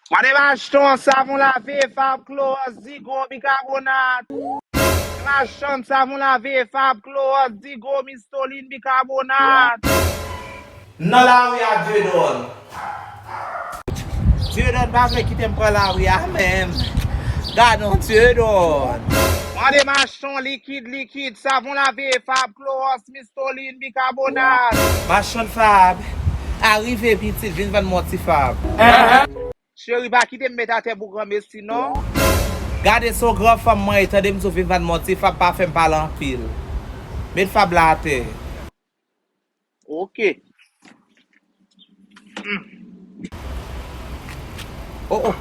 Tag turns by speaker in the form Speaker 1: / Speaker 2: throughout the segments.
Speaker 1: Mwen achton savon lave, Fab Close, Zigo, bicarbonate. Achton savon lave, Fab Close, Zigo, Mistolin, bicarbonate. Non la ou ya Djedon. Djedon pa vle kitem kwa la ou ya men. Gadon Djedon. Mwen achton liquide, savon lave, Fab Close, Mistolin, bicarbonate. Achton Fab. Arrive petit, vin van moti Fab. Chéri ba ki te met a te bou grame sinon. Gade so gran fam mwen etan dem sou vin van moti Fab pa fem palan pil. Met Fab la te. Ok. Oh,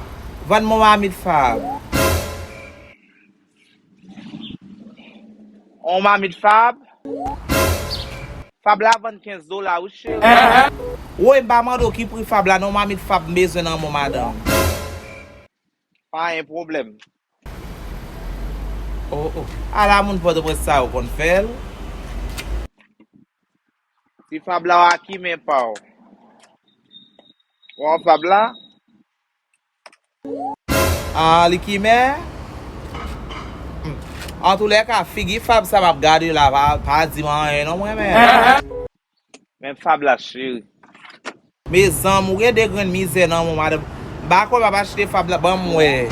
Speaker 1: van mou mamit Fab. On mamit Fab. Fab la $25 ou chéri. Ou mba mando ki pri Fab la non mamit Fab bezwen nan mou madam. Pas un problème. Oh. A la moun pot depre sa ou kon fel. Si Fab la waki men pa ou. Ou Fab la? Li ki men? En tout les cas, figi Fab sa map gade la pa di man non mwen men. Men Fab la chéri. Me zan mou gen de gren mize nan mou madam. Bako ba achete Fab la ban mwen.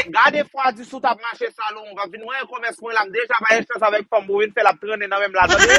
Speaker 1: Gade fwa di sou tap manche salon, va vin mwen komes mwen lam deja ba enchans avèk fam mou vin fè la trene nan mèm la dode.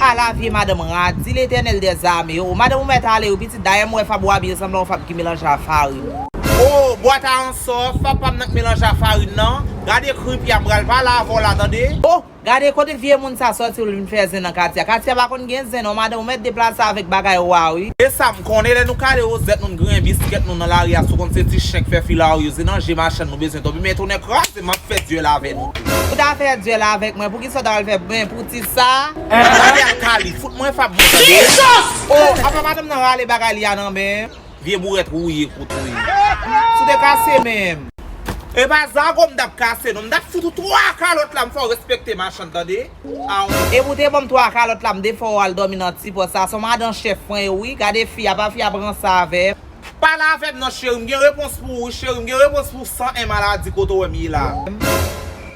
Speaker 1: A la vie madame radi l'Eternel des armées. Madame mwen tale ou piti daye mwen Fab wabi ressemble Fab ki mélange a farine. Oh, boîte à un sort, Fab pas mélange à farine non. Gade krup ya bral pa la avon la dode. Oh, gade kote vie moun sa sorti ou vin fè zen nan Katia. Katia ba kon gen zen non, madame mwen déplace avec bagay wawi. E sa m konne le nou kade ou zet nou gren bisket nou nan la ria sou kon se ti chenk fè fila ou yo zinan j'ai machan nou bezwen to bi metou ne kras se m'a fè Dieu la avec nou. Ou ta fè Dieu la avec moi pour ki so dal fè ben pour ti sa. Gade an kali, fout mwen Fab moun. Jesus! Oh, apa madame nan rale bagay li anan ben. Vie bouret rouye koutouye. Sou de kase men. E ba zan kom dap kase nou. Mdap foutou 3 kalot la mfo respekte machan tade. E boute bom 3 kalot la mde fo al dominanti po sa. Son madan chef fwen oui. Gade fia pa fia bran sa avep. Pa la avep nan chéri. Mgen repons pou chéri. Mgen repons pou 101 maladi koto wemi la.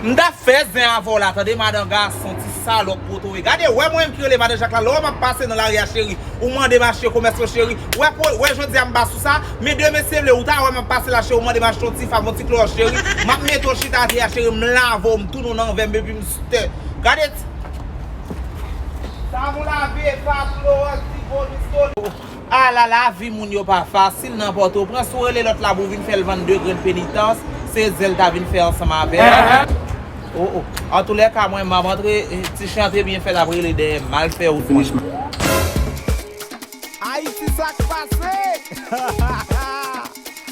Speaker 1: Mdap fez den avon la tade madan gason ti salok koto we. Gade wè mwen mkirele madan Jacques la. Lò m'a pase nan la ria chéri. Ou mande marché commerce chéri. Ouais jodi am bas sou sa. Me de mese vle ou ta wè m'a pase la chéri. Ou mande marché ton ti Fab mon ti clore chéri. M'a meto chita ti ya chéri m'lavo m'tou nou nan vembe pi m'ste. Gade ti. Sa moun lave Fab clore ti go mistol. Ah la vi moun yo pa facile n'importe où. Prends sou le lot la bou vin fè 22 grain pénitence. C'est zel ta vin fè ensemble avec. Oh. En tous les cas, moi, m'a montré si chanter bien fait après les deux mal fait ou tout. Aïe, c'est ça qui passe.